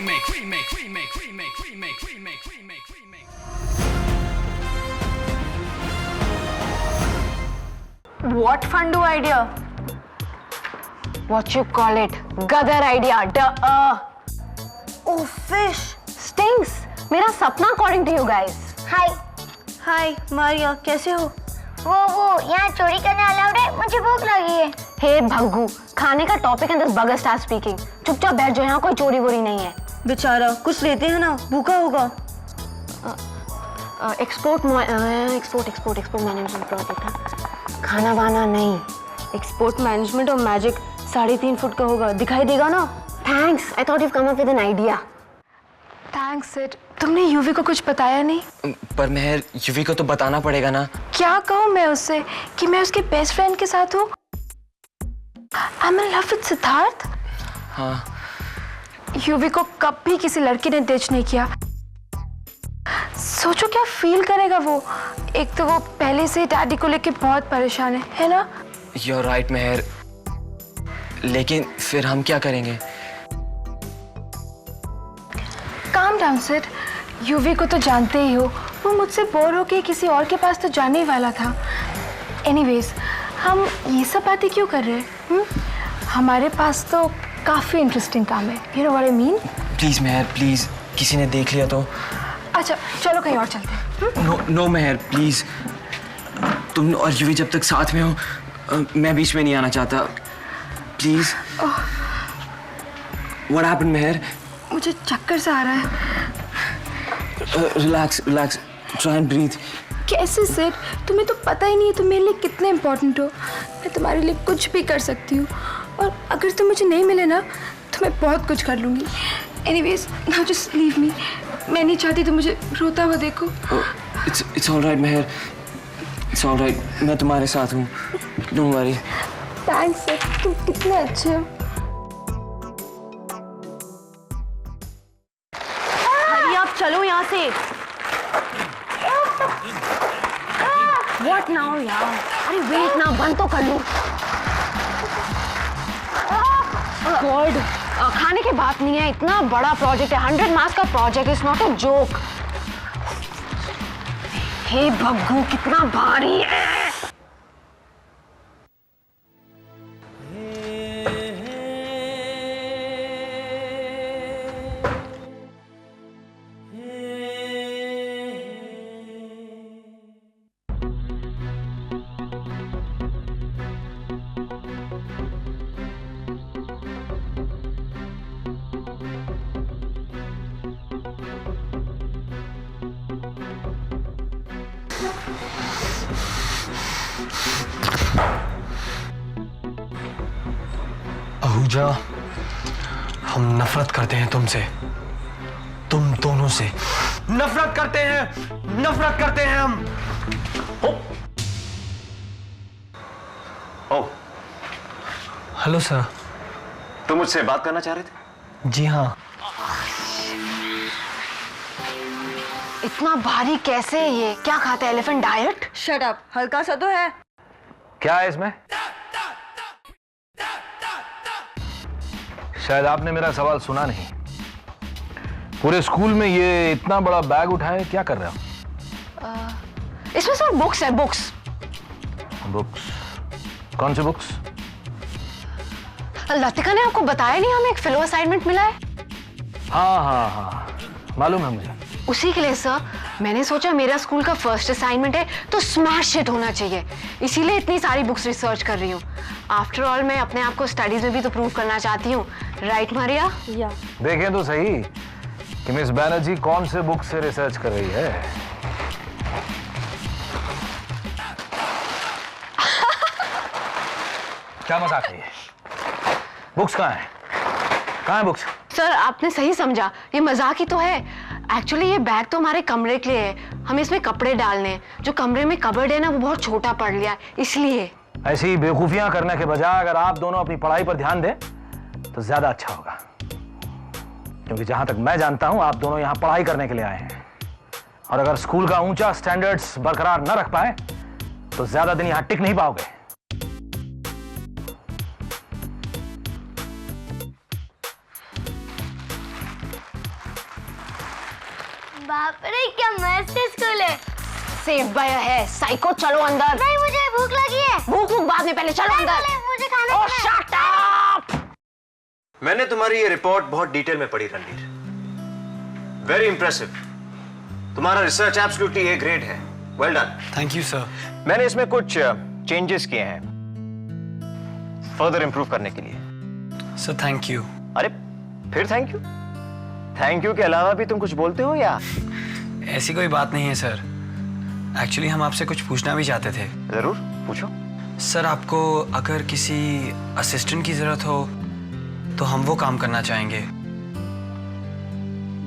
What fun do idea? What you call it? Gother idea. Duh. Oh, fish. Stings. मेरा सपना according to you guys. हाय मारिया, कैसे हो? वो यहाँ चोरी करने अलाउड है? मुझे भूख लगी है। हे भग्गू, खाने का टॉपिक एंड दिस बगर स्टार्ट स्पीकिंग। चुपचाप बैठ जाओ, यहाँ कोई चोरी वोरी नहीं है। बेचारा, कुछ लेते हैं ना, भूखा होगा। एक्सपोर्ट मैनेजमेंट प्रोजेक्ट है, खाना वाना नहीं। एक्सपोर्ट मैनेजमेंट और मैजिक 3.5 फुट का होगा, दिखाई देगा ना? Thanks, I thought you come up with an idea. Thanks Sid, तुमने यूवी को कुछ बताया नहीं? पर मेहर, यूवी को तो बताना पड़ेगा ना। क्या कहूँ मैं उससे कि मैं उसके बेस्ट फ्रेंड के साथ हूँ? I am in love with Siddharth. हाँ। यूवी को कभी किसी लड़की ने डिच नहीं किया। सोचो क्या फील करेगा वो। एक तो वो पहले से डैडी को लेके बहुत परेशान है ना? You're right मेहर, लेकिन फिर हम क्या करेंगे? काम डाउन सिड, यूवी को तो जानते ही हो, वो मुझसे बोर होके किसी और के पास तो जाने ही वाला था। एनीवेज, हम ये सब बातें क्यों कर रहे हैं? हमारे पास तो काफी इंटरेस्टिंग काम है। You know what I mean? Please Mehar, please, किसी ने देख लिया तो। अच्छा चलो कहीं और चलते हैं। नो मेहर, प्लीज, तुम और यूवी जब तक साथ में हो, मैं बीच में नहीं आना चाहता। प्लीज। What happened मेहर? मुझे चक्कर सा आ रहा है। Relax, try and breathe. कैसे सिड? तुम्हें तो पता ही नहीं है तुम मेरे लिए कितने इम्पोर्टेंट हो। मैं तुम्हारे लिए कुछ भी कर सकती हूँ, और अगर तुम मुझे नहीं मिले ना तो मैं बहुत कुछ कर लूँगी। Anyways, now just leave me. मैं नहीं चाहती तुम मुझे रोता हुआ देखो। It's all right Mehar, it's all right, मैं तुम्हारे साथ हूँ, don't worry. थैंक्स सिड, तुम कितने अच्छे हो। अरे आप चलो यहाँ से। What now यार? अरे वेट ना, बंद तो कर लूँ। गॉड, खाने की बात नहीं है, इतना बड़ा प्रोजेक्ट है, 100 मार्क्स का project, it's not a joke. हे भग्गू, कितना भारी है। आहूजा, हम नफरत करते हैं तुमसे, तुम दोनों से नफरत करते हैं हम। ओ, हेलो सर। तुम मुझसे बात करना चाह रहे थे? जी हाँ। इतना भारी कैसे है ये? क्या खाता है एलिफेंट डाइट? शट अप, हल्का सा तो है। क्या है इसमें? शायद आपने मेरा सवाल सुना नहीं। पूरे स्कूल में ये इतना बड़ा बैग उठाए क्या कर रहे हो? इसमें सर बुक्स है, बुक्स। कौन सी बुक्स? लतिका ने आपको बताया नहीं, हमें एक फिलो असाइनमेंट मिला है। हाँ, मालूम है मुझे। उसी के लिए सर मैंने सोचा मेरा स्कूल का फर्स्ट असाइनमेंट है तो स्मैश हिट होना चाहिए, इसीलिए इतनी सारी बुक्स रिसर्च कर रही हूँ। आफ्टर ऑल मैं अपने आप को स्टडीज में भी तो प्रूव करना चाहती हूँ, राइट मारिया? या देखें तो सही कि मिस बैनर्जी कौन से बुक से रिसर्च कर रही है। क्या मजाक है ये? बुक्स कहाँ है बुक्स? सर आपने सही समझा, ये मजाक ही तो है। एक्चुअली ये बैग तो हमारे कमरे के लिए है, हमें इसमें कपड़े डालने हैं। जो कमरे में कबर्ड है ना, वो बहुत छोटा पड़ लिया है, इसलिए। ऐसी बेवकूफियां करने के बजाय अगर आप दोनों अपनी पढ़ाई पर ध्यान दें तो ज्यादा अच्छा होगा, क्योंकि जहां तक मैं जानता हूं आप दोनों यहां पढ़ाई करने के लिए आए हैं, और अगर स्कूल का ऊंचा स्टैंडर्ड्स बरकरार न रख पाए तो ज्यादा दिन यहां टिक नहीं पाओगे। बाप रे क्या मस्त स्कूल है। सेव बाय है साइको, चलो अंदर। नहीं मुझे भूख लगी है। भूख बाद में, पहले चलो अंदर। मुझे खाना ओह शट अप। मैंने तुम्हारी ये रिपोर्ट बहुत डिटेल में पढ़ी रणवीर, वेरी इंप्रेसिव। तुम्हारा रिसर्च एब्सोल्युटली ए ग्रेड है, well done. Thank you sir. मैंने इसमें कुछ चेंजेस किए हैं फर्दर इंप्रूव करने के लिए। Sir thank you. अरे फिर थैंक यू? थैंक यू के अलावा भी तुम कुछ बोलते हो या? ऐसी कोई बात नहीं है सर, एक्चुअली हम आपसे कुछ पूछना भी चाहते थे। जरूर पूछो। सर आपको अगर किसी असिस्टेंट की जरूरत हो तो हम वो काम करना चाहेंगे।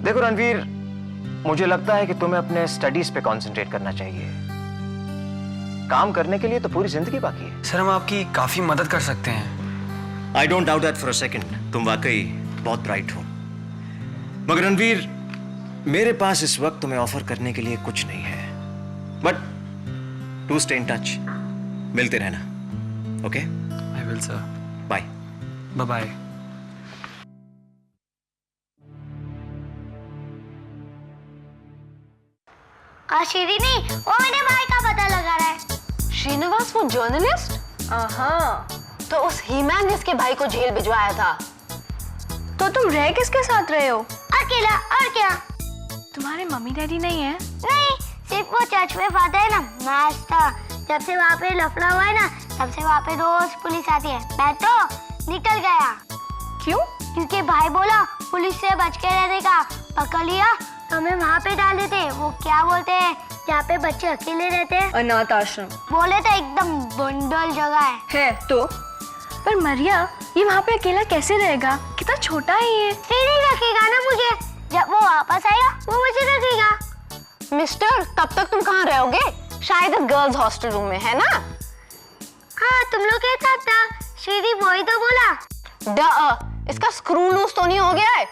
देखो रणवीर, मुझे लगता है कि तुम्हें अपने स्टडीज पे कंसंट्रेट करना चाहिए। काम करने के लिए तो पूरी जिंदगी बाकी है। सर हम आपकी काफी मदद कर सकते हैं। I don't doubt that for a second, तुम वाकई बहुत ब्राइट हो। मगर रणवीर, मेरे पास इस वक्त तुम्हें ऑफर करने के लिए कुछ नहीं है, but to stay in touch, मिलते रहना। Okay? I will sir. Bye. Bye bye. Srini, वो मेरे भाई का पता लगा रहा है। श्रीनिवास वो जर्नलिस्ट? हाँ, तो उस हीमैन जिसके भाई को जेल भिजवाया था। तो तुम रह किसके साथ रहे हो? अकेला, और क्या? तुम्हारे मम्मी डैडी नहीं है? नहीं, सिर्फ वो चर्च में फादर है ना, मैच था। जब से वहाँ पे लफड़ा हुआ है ना, तब से वहाँ पे रोज पुलिस आती है। मैं तो निकल गया। क्यों? क्योंकि भाई बोला पुलिस से बच के रहने का, पकड़ लिया तो हमें वहाँ पे डाल देते। वो क्या बोलते हैं जहाँ पे बच्चे अकेले रहते हैं? अनाथ आश्रम। बोले तो एकदम बंडल जगह है तो पर मरिया, ये वहाँ पे अकेला कैसे रहेगा? कितना छोटा है ये। फिर ही रखेगा ना मुझे, जब वो वापस आएगा वो मुझे रखेगा। मिस्टर, तब तक तुम कहाँ रहोगे? शायद गर्ल्स हॉस्टल रूम में, है ना? हाँ, तुम लोग के साथ था। श्रीदी वही तो बोला। इसका स्क्रू लूज तो नहीं हो गया है?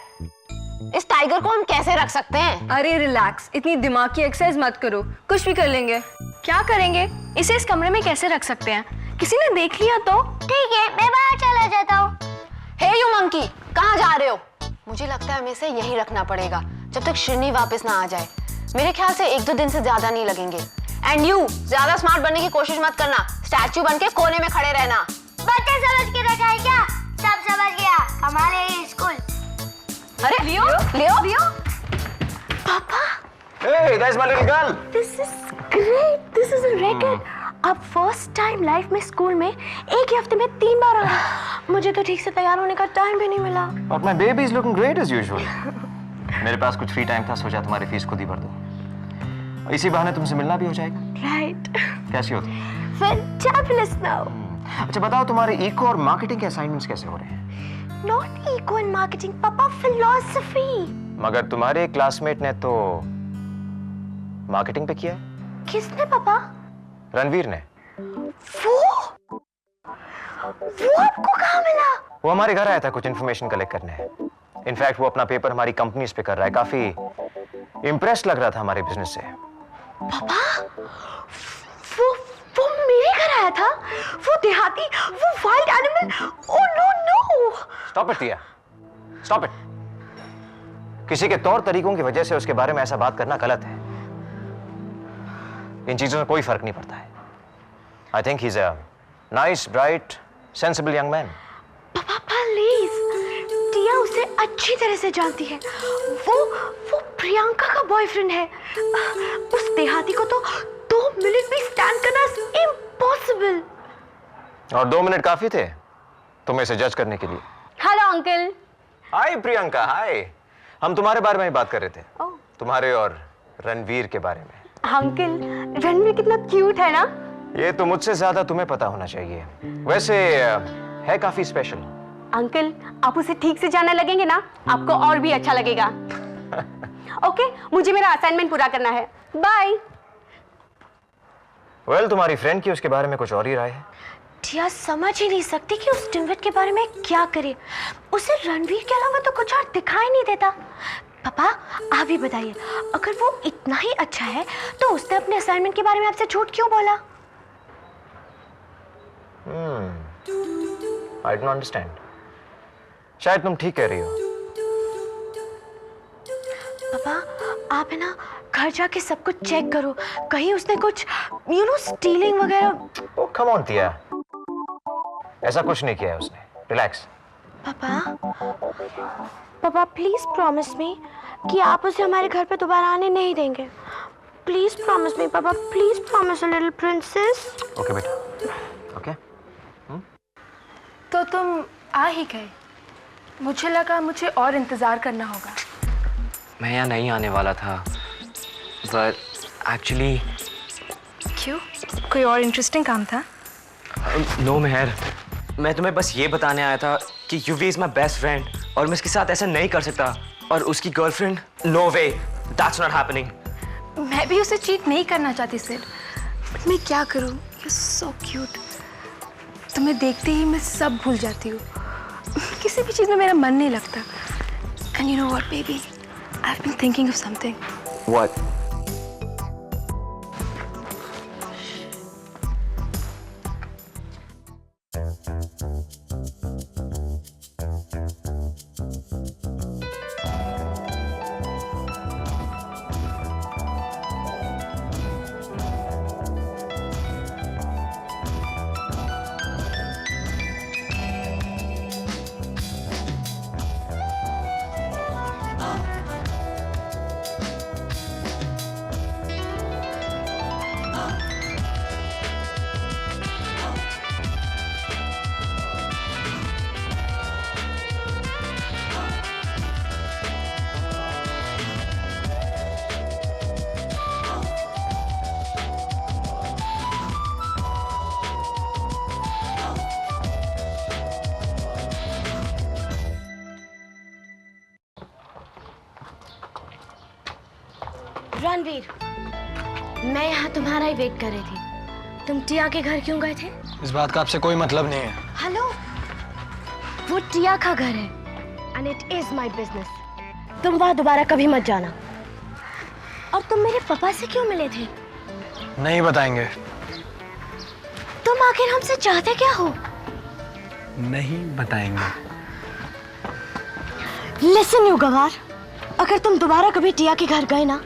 इस टाइगर को हम कैसे रख सकते हैं? अरे रिलैक्स, इतनी दिमाग की एक्सरसाइज मत करो, कुछ भी कर लेंगे। क्या करेंगे? इसे इस कमरे में कैसे रख सकते हैं? किसी ने देख लिया तो? ठीक है, मैं बाहर चला जाता हूँ। हे यू मंकी, कहाँ जा रहे हो? मुझे लगता है हमें इसे यहीं रखना पड़ेगा जब तक श्रीनी वापस ना आ जाए। मेरे ख्याल से 1-2 दिन से ज्यादा नहीं लगेंगे। एंड यू ज्यादा स्मार्ट बनने की कोशिश मत करना, स्टैच्यू बन के कोने में खड़े रहना। बच्चे समझ के रखा है क्या? सब समझ गया। हमारे ये स्कूल। अरे लियो, लियो, पापा, Hey, that's my little girl. This is great, this is a record. अब फर्स्ट टाइम लाइफ में स्कूल में एक ही हफ्ते में 3 बार आना। मुझे तो ठीक से तैयार होने का टाइम भी नहीं मिला। But my baby is looking great as usual. मेरे पास कुछ फ्री टाइम था, सोचा तुम्हारी फीस खुद ही भर दूं। इसी बहाने तुमसे मिलना भी हो जाएगा। राइट, कैसी हो तुम? Fantabulous now. अच्छा बताओ, तुम्हारे इको और मार्केटिंग के असाइनमेंट्स कैसे हो रहे हैं? नॉट इको एंड मार्केटिंग पापा, फिलॉसफी। मगर तुम्हारे क्लासमेट ने तो मार्केटिंग पे किया है। किसने पापा? रणवीर ने। वो आपको कहाँ मिला? वो हमारे घर आया था कुछ इन्फॉर्मेशन कलेक्ट करने। इनफैक्ट वो अपना पेपर हमारी कंपनीज पे कर रहा है। काफी इम्प्रेस्ड लग रहा था हमारे बिजनेस से। पापा, वो मेरे घर आया था? वो देहाती, वो wild animal? Oh no no. Stop it Tia, stop it. किसी के तौर तरीकों की वजह से उसके बारे में ऐसा बात करना गलत है। इन चीजों से कोई फर्क नहीं पड़ता है। I think he is a nice, bright, sensible young man. पापा प्लीज, टिया उसे अच्छी तरह से जानती है। वो प्रियंका का बॉयफ्रेंड है। उस देहाती को तो 2 मिनट भी स्टैंड करना इम्पॉसिबल। और 2 मिनट काफी थे तुम्हें इसे जज करने के लिए। Hello uncle. Hi Priyanka, hi. हम तुम्हारे बारे में ही बात कर रहे थे। तुम्हारे और रणवीर के बारे में। अंकल, रणवीर कितना क्यूट है ना? ये तो मुझसे ज्यादा तुम्हें पता होना चाहिए। वैसे है काफी स्पेशल। अंकल, आप उसे ठीक से जानने लगेंगे ना, आपको और भी अच्छा लगेगा। ओके, मुझे मेरा असाइनमेंट पूरा करना है। बाय। वेल, तुम्हारी फ्रेंड की उसके बारे में कुछ और ही राय है। टिया समझ ही नहीं सकती कि उस डिम्बट के बारे में क्या करे। उसे रणवीर के अलावा तो कुछ और दिखाई नहीं देता। पापा, आप ही बताइए, अगर वो इतना ही अच्छा है तो उसने अपने असाइनमेंट के बारे में आपसे झूठ क्यों बोला? I don't understand. शायद तुम ठीक कह रही हो। पापा, आप है ना घर जाके सब कुछ चेक करो, कहीं उसने कुछ स्टीलिंग वगैरह। ओ कम ऑन टिया, ऐसा कुछ नहीं किया है उसने, रिलैक्स। पापा प्लीज प्रॉमिस मी कि आप उसे हमारे घर पे दोबारा आने नहीं देंगे। प्लीज प्रॉमिस मी पापा, please promise a little princess. Okay बेटा, ओके। तो तुम आ ही गए, मुझे लगा मुझे और इंतज़ार करना होगा। मैं यहाँ नहीं आने वाला था, पर एक्चुअली क्यों, कोई और इंटरेस्टिंग काम था? नो मेहर, मैं तुम्हें बस ये बताने आया था कि युवी इज माई बेस्ट फ्रेंड और मैं इसके साथ ऐसा नहीं कर सकता। और उसकी girlfriend, no way, that's not happening. मैं भी उसे चीट नहीं करना चाहती सिड, बट मैं क्या करूं, यू सो क्यूट। तुम्हें देखते ही मैं सब भूल जाती हूँ, किसी भी चीज़ में मेरा मन नहीं लगता। And you know what baby, I have been thinking of something. What? Ranveer, मैं यहाँ तुम्हारा ही वेट कर रही थी। तुम टिया के घर क्यों गए थे? इस बात का आपसे कोई मतलब नहीं है। हेलो, वो टिया का घर है and it is my business. तुम वहाँ दोबारा कभी मत जाना। और तुम मेरे पापा से क्यों मिले थे? नहीं बताएंगे। तुम आखिर हमसे चाहते क्या हो? नहीं बताएंगे। लिसन यू गवार, अगर तुम दोबारा कभी टिया के घर गए ना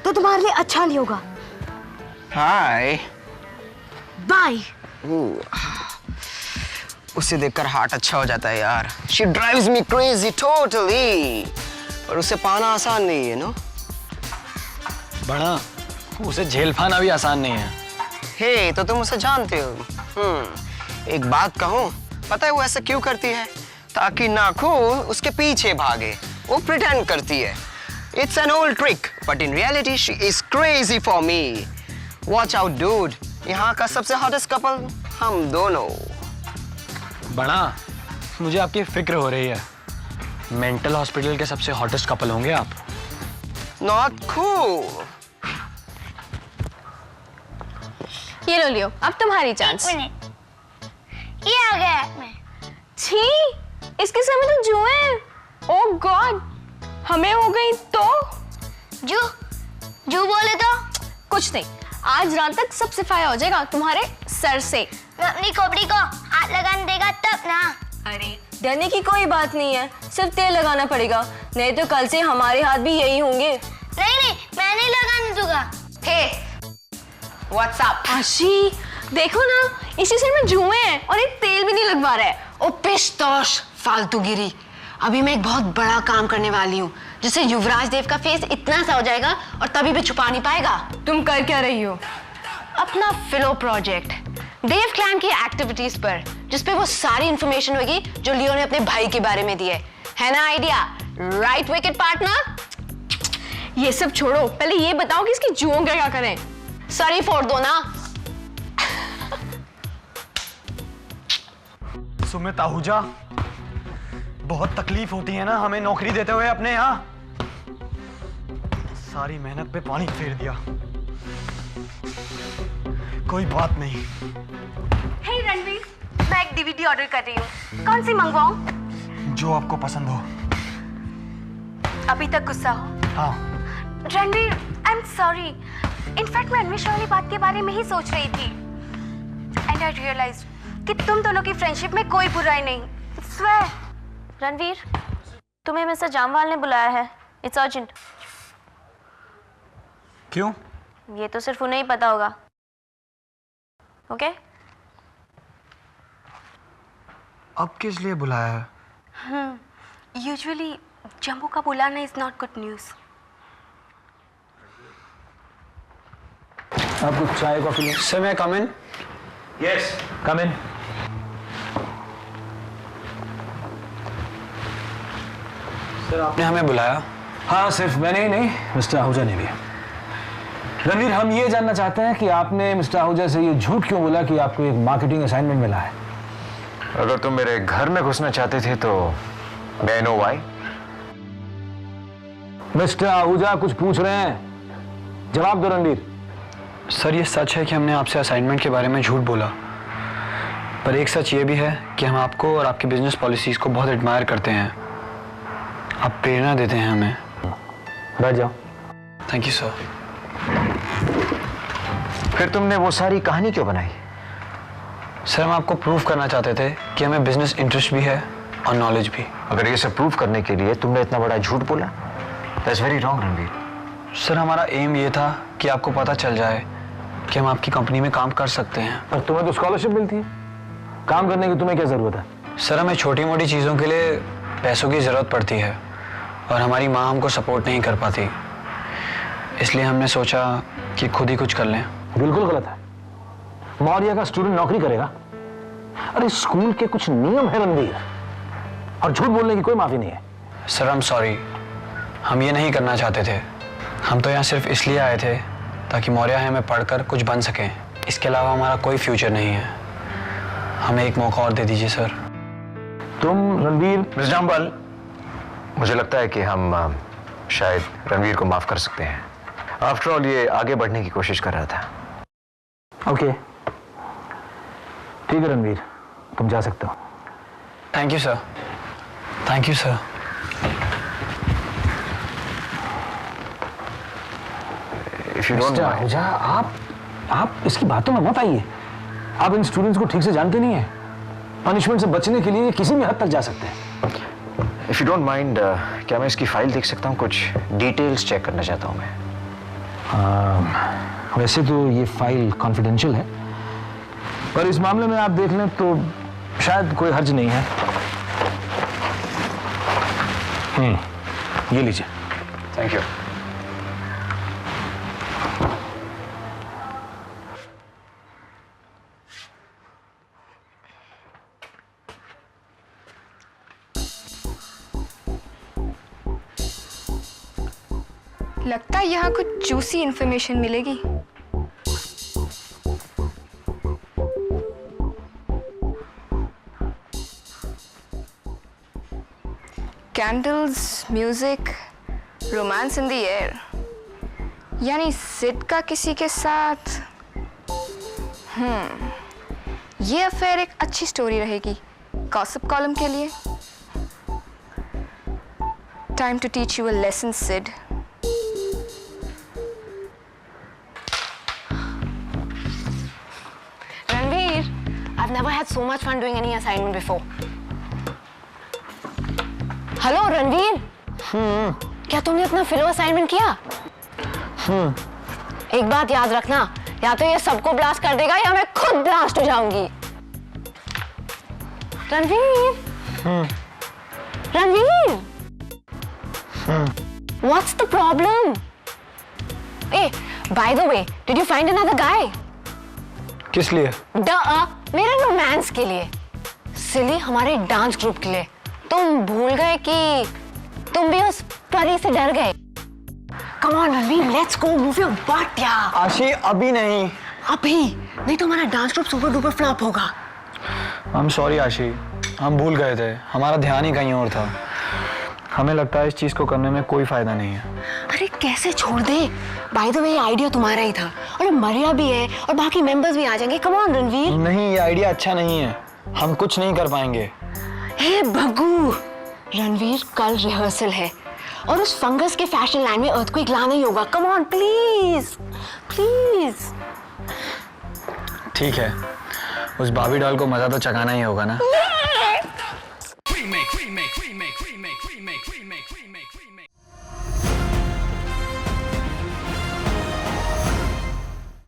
तो तुम्हारे लिए अच्छा नहीं होगा। हाय। बाय। उसे देखकर हार्ट अच्छा हो जाता है यार। She drives me crazy totally। पर उसे पाना आसान नहीं है नो। बड़ा, उसे झेल पाना भी आसान नहीं है। हे, तो तुम उसे जानते हो। एक बात कहूँ, पता है वो ऐसा क्यों करती है? ताकि नाखून उसके पीछे भागे। वो प्रिटेंड करती है। It's an old trick, but in reality she is crazy for me। Watch out, dude। यहाँ का सबसे hottest couple हम दोनों। बड़ा, मुझे आपकी फिक्र हो रही है। मेंटल हॉस्पिटल के सबसे हॉटेस्ट कपल होंगे आप। Not cool। ये लो लियो, अब तुम्हारी चांस। ये आ गया मैं। छी, इसके सर में तो जुएं हैं। ओह गॉड, हमें हो गई तो? जू बोले तो? कुछ नहीं, आज रात तक सब सफाया हो जाएगा तुम्हारे सर से। मैं अपनी खोपड़ी को हाथ लगाने देगा तब ना। अरे डरने की कोई बात नहीं है, सिर्फ तेल लगाना पड़ेगा, नहीं तो कल से हमारे हाथ भी यही होंगे। नहीं, मैं नहीं लगाने दूंगा। हे, व्हाट्स अप? आशी, देखो ना, इसी सिर में जुएं हैं और ये तेल भी नहीं लगवा रहा है। ओ पिस्तौश, फालतूगिरी। अभी मैं एक बहुत बड़ा काम करने वाली हूँ, जिससे युवराज देव का फेस इतना सा हो जाएगा और तभी भी छुपा नहीं पाएगा। तुम कर क्या रही हो? अपना फिलो प्रोजेक्ट, देव क्लैन की एक्टिविटीज पर, जिसपे वो सारी इंफॉर्मेशन होगी जो लियो ने अपने भाई के बारे में दी है ना आइडिया? Right wicket partner? ये सब छोड़ो, पहले ये बताओ कि इसकी जुओं का क्या करें? सॉरी फोड़ दो ना। सुमित आहूजा, बहुत तकलीफ होती है ना हमें नौकरी देते हुए अपने यहाँ। सारी मेहनत पे पानी फेर दिया। कोई बात नहीं। हे रणवीर, मैं एक डीवीडी ऑर्डर कर रही हूँ, कौन सी मंगवाऊँ? जो आपको पसंद हो। अभी तक गुस्सा हो? हाँ। Ranveer, I am sorry. In fact मैं अन्वेषा वाली बात के बारे में ही सोच रही थी। एंड आई रियलाइज्ड कि तुम दोनों की फ्रेंडशिप में कोई बुराई नहीं। स्वेयर। रणवीर, तुम्हें मिस्टर जामवाल ने बुलाया है। It's urgent. क्यों? ये तो सिर्फ उन्हें ही पता होगा। ओके? अब किस लिए बुलाया है? यूजुअली जम्बू का बुलाना इज नॉट गुड न्यूज़। आप कुछ चाय कॉफी लें? सर मैं कम इन? यस कम इन। सर आपने हमें बुलाया? हाँ, सिर्फ मैंने ही नहीं, मिस्टर आहूजा ने भी। रणवीर, हम ये जानना चाहते हैं कि आपने मिस्टर आहूजा से ये झूठ क्यों बोला कि आपको एक मार्केटिंग असाइनमेंट मिला है? अगर तुम मेरे घर में घुसना चाहते थे तो मैं नो वाई। मिस्टर आहूजा कुछ पूछ रहे हैं, जवाब दो रणवीर। सर ये सच है कि हमने आपसे असाइनमेंट के बारे में झूठ बोला, पर एक सच ये भी है कि हम आपको और आपकी बिजनेस पॉलिसीज को बहुत एडमायर करते हैं। आप प्रेरणा देते हैं हमें। बैठ जाओ। Thank you sir. फिर तुमने वो सारी कहानी क्यों बनाई? सर हम आपको प्रूव करना चाहते थे कि हमें बिजनेस इंटरेस्ट भी है और नॉलेज भी। अगर ये सब प्रूव करने के लिए तुमने इतना बड़ा झूठ बोला, that's very wrong Ranveer. Sir हमारा एम ये था कि आपको पता चल जाए कि हम आपकी कंपनी में काम कर सकते हैं। और तुम्हें तो स्कॉलरशिप मिलती है, काम करने की तुम्हें क्या जरूरत है? सर हमें छोटी मोटी चीज़ों के लिए पैसों की ज़रूरत पड़ती है और हमारी माँ हमको सपोर्ट नहीं कर पाती, इसलिए हमने सोचा कि खुद ही कुछ कर लें। बिल्कुल गलत है। मौर्य का स्टूडेंट नौकरी करेगा? अरे स्कूल के कुछ नियम है रणवीर, और झूठ बोलने की कोई माफी नहीं है। सर हम सॉरी, हम ये नहीं करना चाहते थे। हम तो यहाँ सिर्फ इसलिए आए थे ताकि मौर्य हमें पढ़कर कुछ बन सकें। इसके अलावा हमारा कोई फ्यूचर नहीं है। हमें एक मौका और दे दीजिए सर। तुम रणवीर। मिस जाम्बल, मुझे लगता है कि हम शायद रणवीर को माफ कर सकते हैं। आफ्टर ऑल ये आगे बढ़ने की कोशिश कर रहा था। ओके, ठीक है रणवीर, तुम जा सकते हो। Thank you sir. Thank you sir. If you don't mister mind. Ahuja, आप इसकी बातों में मत आइए। आप इन स्टूडेंट्स को ठीक से जानते नहीं हैं। पनिशमेंट से बचने के लिए किसी भी हद तक जा सकते हैं। इफ यू डोंट माइंड, क्या मैं इसकी फाइल देख सकता हूँ? कुछ डिटेल्स चेक करना चाहता हूँ मैं। वैसे तो ये फाइल कॉन्फिडेंशियल है, पर इस मामले में आप देख लें तो शायद कोई हर्ज नहीं है। ये लीजिए। Thank you. लगता है यहाँ कुछ जूसी इंफॉर्मेशन मिलेगी। Candles, music, romance in the air, यानी सिड का किसी के साथ। ये अफेयर एक अच्छी स्टोरी रहेगी गॉसिप कॉलम के लिए। Time to teach you a lesson Sid. Ranveer, I've never had so much fun doing any assignment before. Hello Ranveer. क्या तुमने अपना फिलो असाइनमेंट किया? एक बात याद रखना, या तो ये सबको ब्लास्ट कर देगा या मैं खुद ब्लास्ट हो जाऊंगी। Ranveer, Ranveer, what's the problem? Hey, by the way, did you find another guy? किस लिए? मेरे रोमांस के लिए, सिली हमारे डांस ग्रुप के लिए। तुम भूल गए कि तुम भी उस परी से डर गए। Come on Ranveer, let's go, move your butt यार। आशी अभी नहीं। अभी नहीं तो हमारा dance group super duper flop होगा। I'm sorry आशी, हम भूल गए थे, हमारा ध्यान ही कहीं और था। हमें लगता है इस चीज को करने में कोई फायदा नहीं है। अरे कैसे छोड़ दे? बाय द वे ये आइडिया तुम्हारा ही था, और मरिया भी है और बाकी मेंबर्स भी आ जाएंगे। Come on Ranveer. नहीं, ये आइडिया अच्छा नहीं है, हम कुछ नहीं कर पाएंगे। हे भगू, रणवीर कल रिहर्सल है और उस फंगस के फैशन लाइन में अर्थक्वेक लाना ही होगा। Come on please please. ठीक है, उस बाबी डॉल को मजा तो चखाना ही होगा ना। Remake, remake, remake, remake, remake.